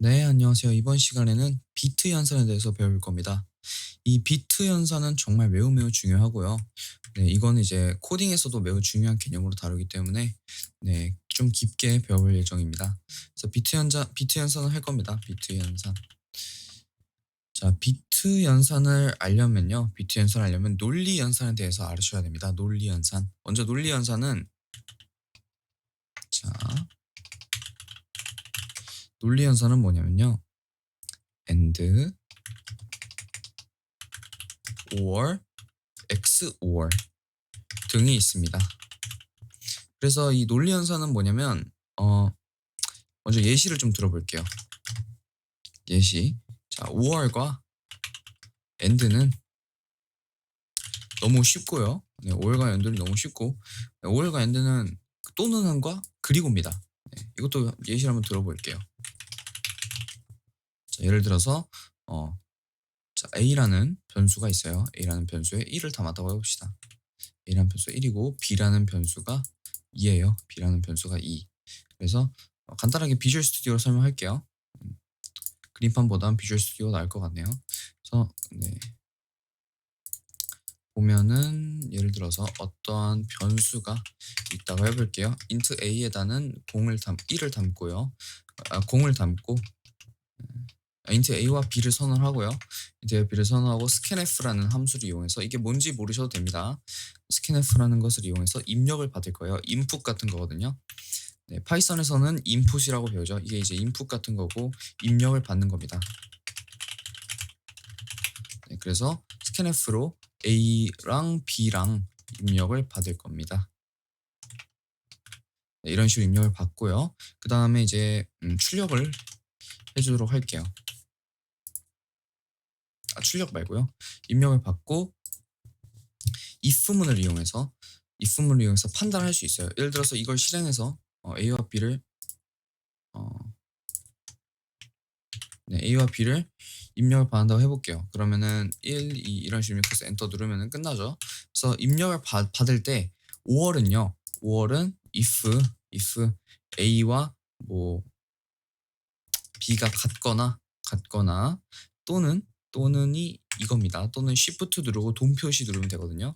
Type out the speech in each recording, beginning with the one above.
네, 안녕하세요. 이번 시간에는 비트 연산에 대해서 배울 겁니다. 이 비트 연산은 정말 매우 매우 중요하고요. 네, 이거는 이제 코딩에서도 매우 중요한 개념으로 다루기 때문에 네, 좀 깊게 배워볼 예정입니다. 그래서 비트 연산을 할 겁니다. 비트 연산. 자, 비트 연산을 알려면 논리 연산에 대해서 알으셔야 됩니다. 논리 연산. 먼저 논리 연산은 자, 논리 연산은 뭐냐면요. and, or, XOR 등이 있습니다. 그래서 이 논리 연산은 뭐냐면 먼저 예시를 좀 들어볼게요. 예시. 자, 5월과 end는 너무 쉽고요. 네, 5월과 end는 너무 쉽고, 네, 5월과 end는 또는 한과 그리고입니다. 네, 이것도 예시를 한번 들어볼게요. 자, 예를 들어서 자, a라는 변수가 있어요. a라는 변수에 1을 담았다고 해봅시다. a라는 변수가 1이고 b라는 변수가 2예요. b라는 변수가 2. 그래서 간단하게 비주얼 스튜디오로 설명할게요. 그림판보다는 비주얼 스튜디오가 나을 것 같네요. 그래서 네, 보면은 예를 들어서 어떠한 변수가 있다고 해볼게요. int a에다는 1을 담고요. 공을 담고 int a와 b를 선언하고요. int a와 b를 선언하고 scanf라는 함수를 이용해서 이게 뭔지 모르셔도 됩니다. scanf라는 것을 이용해서 입력을 받을 거예요. input 같은 거거든요. 네, 파이썬에서는 input이라고 배우죠. 이게 이제 input 같은 거고 입력을 받는 겁니다. 네, 그래서 scanf로 A랑 B랑 입력을 받을 겁니다. 네, 이런 식으로 입력을 받고요. 그 다음에 이제 출력을 해주도록 할게요. 출력 말고요. 입력을 받고 if문을 이용해서 판단할 수 있어요. 예를 들어서 이걸 실행해서 A와 B를 A와 B를 입력을 받는다고 해볼게요. 그러면은 1, 2 이런 식으로 입력해서 엔터 누르면 끝나죠. 그래서 입력을 받을 때 5월은 if A와 뭐 B가 같거나 또는이 이겁니다. 또는 Shift 누르고 동 표시 누르면 되거든요.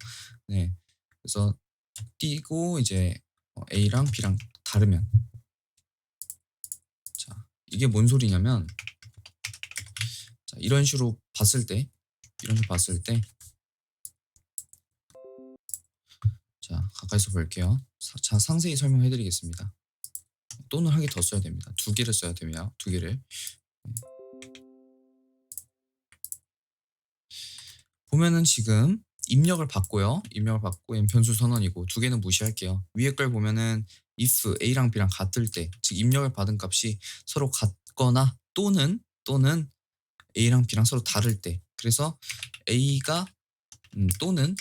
네, 그래서 띄고 이제 A랑 B랑 다르면 자 이게 뭔 소리냐면 자, 이런 식으로 봤을 때 자, 가까이서 볼게요. 자, 상세히 설명해 드리겠습니다. 또는 한 개 더 써야 됩니다. 두 개를 써야 됩니다. 두 개를. 보면은 지금 입력을 받고요. 입력을 받고 얘는 변수 선언이고 두 개는 무시할게요. 위에 걸 보면은 if A랑 B랑 같을 때, 즉 입력을 받은 값이 서로 같거나 또는 A랑 B랑 서로 다를 때. 그래서 A가 또는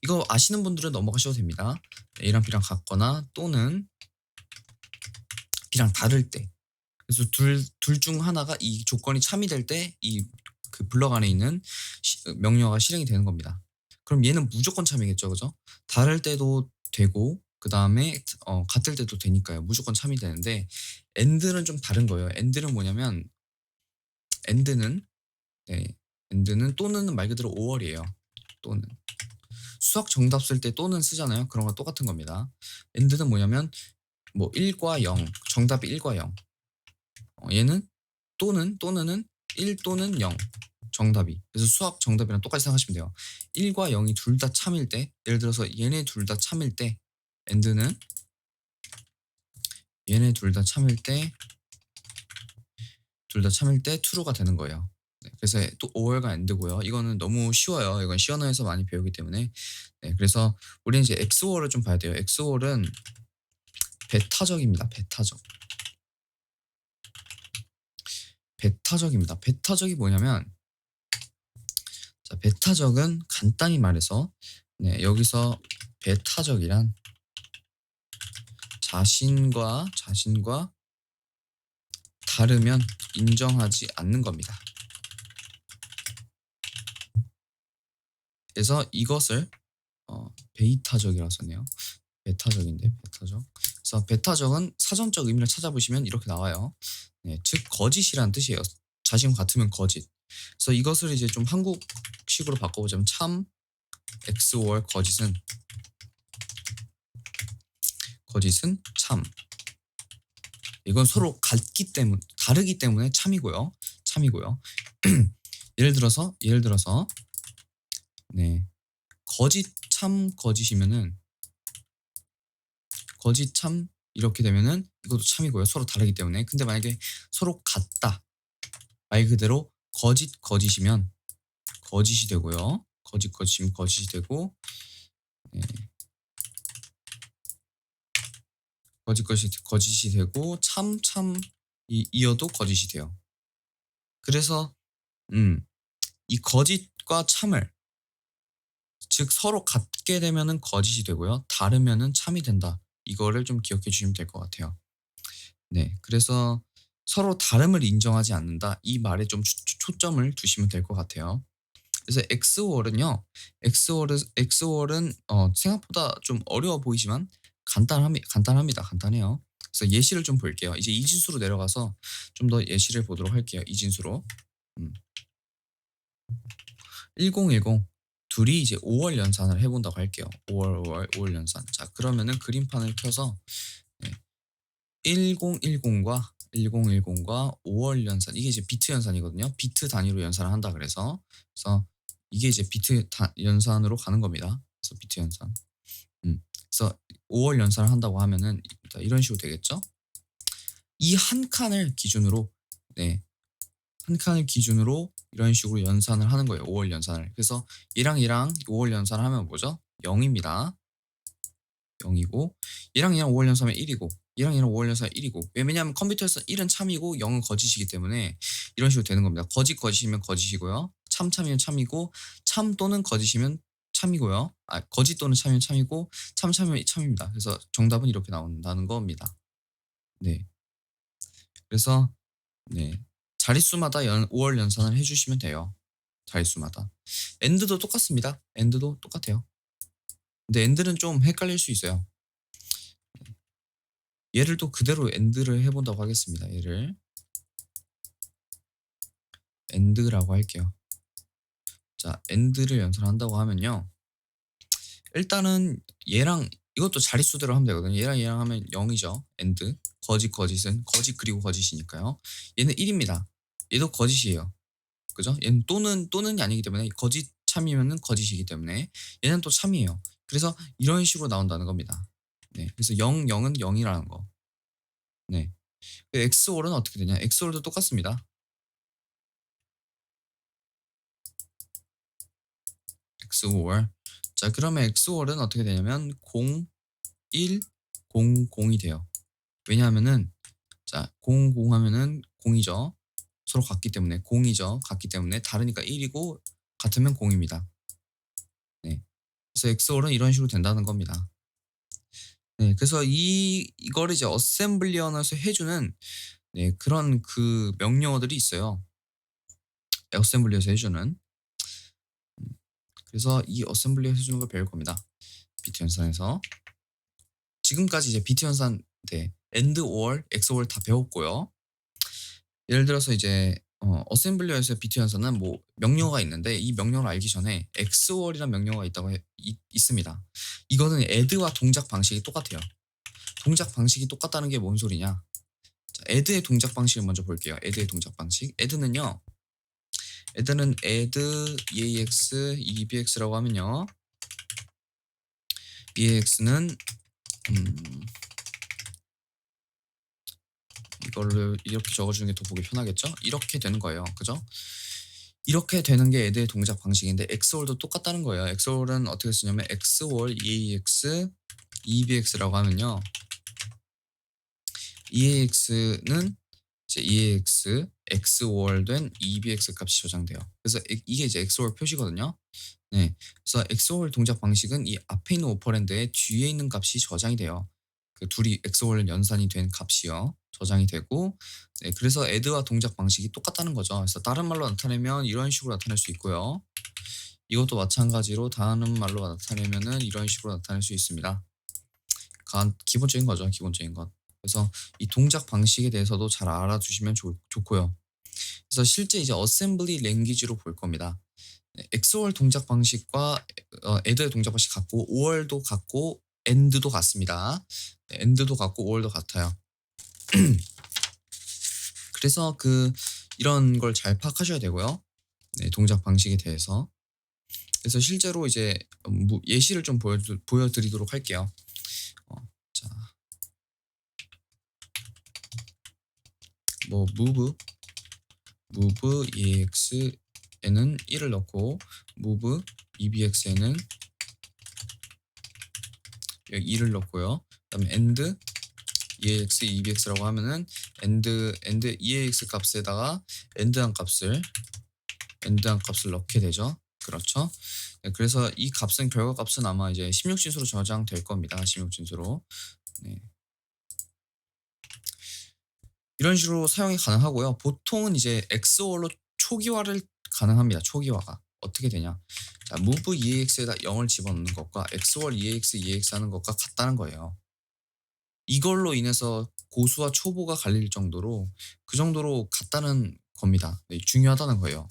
이거 아시는 분들은 넘어가셔도 됩니다. A랑 B랑 같거나 또는 B랑 다를 때. 그래서 둘 중 하나가 이 조건이 참이될 때 이 그 블럭 안에 있는 명령어가 실행이 되는 겁니다. 그럼 얘는 무조건 참이겠죠, 그죠? 다를 때도 되고 그 다음에 같을 때도 되니까요. 무조건 참이 되는데 end는 좀 다른 거예요. end는 뭐냐면 end는 네, end는 또는 말 그대로 5월이에요. 또는 수학 정답 쓸 때 또는 쓰잖아요. 그런 거 똑같은 겁니다. end는 뭐냐면 뭐 1과 0, 정답이 1과 0. 얘는 또는 1 또는 0 정답이. 그래서 수학 정답이랑 똑같이 생각하시면 돼요. 1과 0이 둘 다 참일 때, 예를 들어서 얘네 둘 다 참일 때 end는 얘네 둘 다 참일 때 true가 되는 거예요. 네, 그래서 또 or가 end고요. 이거는 너무 쉬워요. 이건 C 언어에서 많이 배우기 때문에. 네, 그래서 우리는 이제 XOR을 좀 봐야 돼요. XOR은 배타적입니다. 배타적입니다. 배타적이 뭐냐면 자, 배타적은 간단히 말해서 네, 여기서 배타적이란 자신과 다르면 인정하지 않는 겁니다. 그래서 이것을 베이타적이라고 썼네요. 베타적인데 베타적. 그래서 베타적은 사전적 의미를 찾아보시면 이렇게 나와요. 네, 즉 거짓이란 뜻이에요. 자신과 같으면 거짓. 그래서 이것을 이제 좀 한국식으로 바꿔보자면 참 x or 거짓은 참. 이건 서로 다르기 때문에 참이고요. 참이고요. 예를 들어서 네. 거짓 참 이렇게 되면은 이것도 참이고요. 서로 다르기 때문에. 근데 만약에 서로 같다. 말 그대로 거짓이면 거짓이 되고요. 거짓이면 거짓이 되고 네. 거짓이 되고 이어도 거짓이 돼요. 그래서 이 거짓과 참을 즉 서로 같게 되면은 거짓이 되고요. 다르면은 참이 된다. 이거를 좀 기억해 주시면 될 것 같아요. 네. 그래서 서로 다름을 인정하지 않는다. 이 말에 좀 초점을 두시면 될 것 같아요. 그래서 엑스월은 생각보다 좀 어려워 보이지만 간단합니다. 간단해요. 그래서 예시를 좀 볼게요. 이제 이진수로 내려가서 좀 더 예시를 보도록 할게요. 이진수로. 음. 1010 둘이 이제 5월 연산을 해본다고 할게요. 5월 연산. 자, 그러면은 그림판을 펴서 네, 1010과 5월 연산 이게 이제 비트 연산이거든요. 비트 단위로 연산을 한다 그래서 이게 이제 연산으로 가는 겁니다. 그래서 비트 연산. 그래서 5월 연산을 한다고 하면은 이런 식으로 되겠죠. 이 한 칸을 기준으로 네, 한 칸을 기준으로 이런 식으로 연산을 하는 거예요. 5월 연산을. 그래서 얘랑 5월 연산을 하면 뭐죠? 0입니다. 0이고 얘랑 5월 연산하면 1이고 얘랑 5월 연산하면 1이고 왜냐하면 컴퓨터에서 1은 참이고 0은 거짓이기 때문에 이런 식으로 되는 겁니다. 거짓이면 거짓이고요. 참이면 참이고 참 또는 거짓이면 참이고요. 거짓 또는 참이면 참이고 참이면 참입니다. 그래서 정답은 이렇게 나온다는 겁니다. 네. 그래서 네. 자릿수마다 5월 연산을 해주시면 돼요. 자릿수마다. 엔드도 똑같습니다. 엔드도 똑같아요. 근데 엔드는 좀 헷갈릴 수 있어요. 얘를 또 그대로 엔드를 해본다고 하겠습니다. 얘를 엔드라고 할게요. 자, 엔드를 연산한다고 하면요. 일단은 얘랑 이것도 자릿수대로 하면 되거든요. 얘랑 하면 0이죠. 엔드. 거짓은 거짓 그리고 거짓이니까요. 얘는 1입니다. 얘도 거짓이에요. 그죠? 얘는 또는이 아니기 때문에 거짓 참이면은 거짓이기 때문에 얘는 또 참이에요. 그래서 이런 식으로 나온다는 겁니다. 네. 그래서 0은 0이라는 거. 네. 엑스월은 어떻게 되냐? 엑스월도 똑같습니다. 엑스월. 자, 그러면 엑스월은 어떻게 되냐면 0, 1, 0, 0이 돼요. 왜냐하면은 자, 0, 0 하면은 0이죠. 서로 같기 때문에 0이죠. 같기 때문에 다르니까 1이고 같으면 0입니다. 네. 그래서 엑스월은 이런 식으로 된다는 겁니다. 네, 그래서 이거를 이제 어셈블리 언어에서 해주는 네, 그런 그 명령어들이 있어요. 어셈블리에서 해주는. 그래서 이 어셈블리에서 해주는 걸 배울 겁니다. 비트 연산에서. 지금까지 이제 비트 연산, 네, AND, OR, XOR 다 배웠고요. 예를 들어서 이제 어셈블리어에서 비트 연산은 뭐 명령어가 있는데 이 명령어를 알기 전에 XOR이라는 명령어가 있습니다. 이거는 add와 동작 방식이 똑같아요. 동작 방식이 똑같다는 게 뭔 소리냐? 자, add의 동작 방식을 먼저 볼게요. add의 동작 방식. add는 add eax ebx라고 하면요. ex는 이걸로 이렇게 적어주는 게 더 보기 편하겠죠? 이렇게 되는 거예요. 그죠? 이렇게 되는 게 add의 동작 방식인데 xor도 똑같다는 거예요. xor은 어떻게 쓰냐면 xor eax ebx라고 하면요. eax는 이제 eax xor 된 ebx 값이 저장돼요. 그래서 이게 이제 xor 표시거든요. 네, 그래서 XOR 동작 방식은 이 앞에 있는 오퍼랜드에 뒤에 있는 값이 저장이 돼요. 그 둘이 XOR 연산이 된 값이요. 저장이 되고, 네, 그래서 add와 동작 방식이 똑같다는 거죠. 그래서 다른 말로 나타내면 이런 식으로 나타낼 수 있고요. 이것도 마찬가지로 다른 말로 나타내면은 이런 식으로 나타낼 수 있습니다. 기본적인 거죠. 기본적인 것. 그래서 이 동작 방식에 대해서도 잘 알아두시면 좋고요. 그래서 실제 이제 어셈블리 랭귀지로 볼 겁니다. 네, 엑스월 동작 방식과 애드의 동작 방식 같고 오월도 같고 엔드도 같습니다. 네, 엔드도 같고 오월도 같아요. 그래서 이런 걸 잘 파악하셔야 되고요. 네, 동작 방식에 대해서. 그래서 실제로 이제 예시를 좀 보여드리도록 할게요. 어, 자, 뭐 move ex에는 1을 넣고 move ebx에는 2를 넣고요. 그다음에 end eax ebx라고 하면은 end eax 값에다가 end한 값을 넣게 되죠. 그렇죠. 네, 그래서 이 값은 결과 값은 아마 이제 16진수로 저장될 겁니다. 16진수로. 네. 이런 식으로 사용이 가능하고요. 보통은 이제 XOR로 초기화를 가능합니다. 초기화가. 어떻게 되냐. 자, move EAX에다 0을 집어넣는 것과 XOR EAX 하는 것과 같다는 거예요. 이걸로 인해서 고수와 초보가 갈릴 정도로 그 정도로 같다는 겁니다. 네, 중요하다는 거예요.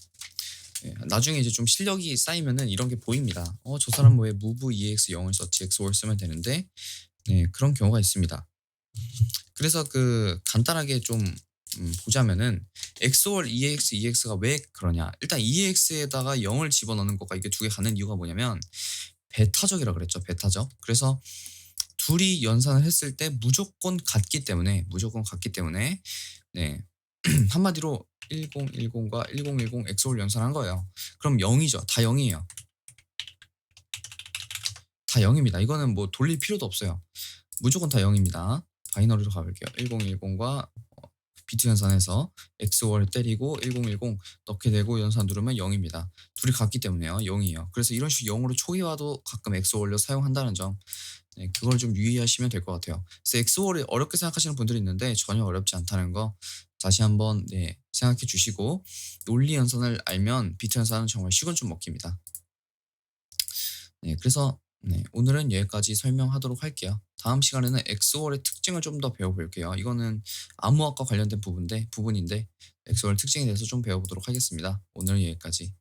네, 나중에 이제 좀 실력이 쌓이면은 이런 게 보입니다. 저 사람 왜 move EAX 0을 썼지 XOR 쓰면 되는데 네, 그런 경우가 있습니다. 그래서 간단하게 좀 보자면은 XOR EX가 왜 그러냐. 일단 EX에다가 0을 집어넣는 것과 이게 두 개 가는 이유가 뭐냐면 배타적이라 그랬죠. 배타적. 그래서 둘이 연산을 했을 때 무조건 같기 때문에 네. 한마디로 1010과 1010 XOR 연산한 거예요. 그럼 0이죠. 다 0이에요. 다 0입니다. 이거는 뭐 돌릴 필요도 없어요. 무조건 다 0입니다. 바이너리로 가볼게요. 1010과 비트 연산해서 XOR을 때리고 1010 넣게 되고 연산 누르면 0입니다. 둘이 같기 때문에요. 0이에요. 그래서 이런 식으로 0으로 초기화도 가끔 XOR로 사용한다는 점, 네, 그걸 좀 유의하시면 될 것 같아요. 그래서 XOR을 어렵게 생각하시는 분들이 있는데 전혀 어렵지 않다는 거 다시 한번 네, 생각해 주시고 논리 연산을 알면 비트 연산은 정말 식은 죽 먹힙니다. 네, 그래서 네, 오늘은 여기까지 설명하도록 할게요. 다음 시간에는 XOR의 특징을 좀 더 배워볼게요. 이거는 암호학과 관련된 부분인데 XOR 특징에 대해서 좀 배워보도록 하겠습니다. 오늘은 여기까지.